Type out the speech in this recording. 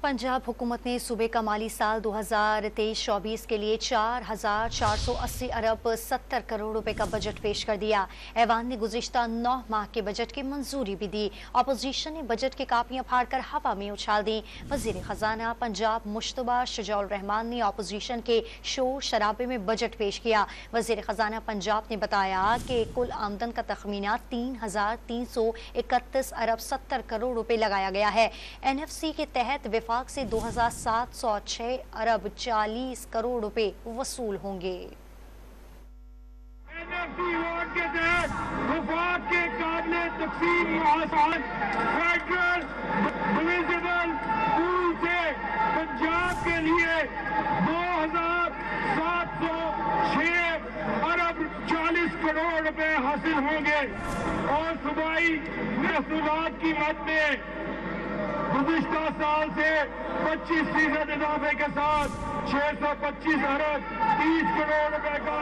पंजाब हुकूमत ने सूबे का माली साल 2023-24 के लिए 4,480 अरब 70 करोड़ रुपए का बजट पेश कर दिया। ऐवान ने गुज़िश्ता 9 माह के बजट की मंजूरी भी दी। अपोजिशन ने बजट की कापियां फाड़कर हवा में उछाल दी। वज़ीर खजाना पंजाब मुश्तबा शुजाउर रहमान ने अपोजिशन के शोर शराबे में बजट पेश किया। वज़ीर खजाना पंजाब ने बताया कि कुल आमदन का तखमीना 3,331 अरब 70 करोड़ रुपए लगाया गया है। NFC के तहत विफाक से 2,706 अरब 40 करोड़ रुपए वसूल होंगे। NFC के तहत विफाक के काबिले तक़सीम आसान फेडरल डिविजिबल पूल से पंजाब के लिए 2,706 अरब 40 करोड़ रुपए हासिल होंगे और सूबाई महसूलात की मद में गुज़िश्ता साल से 25% इजाफे के साथ 625 अरब 30 करोड़ रुपए का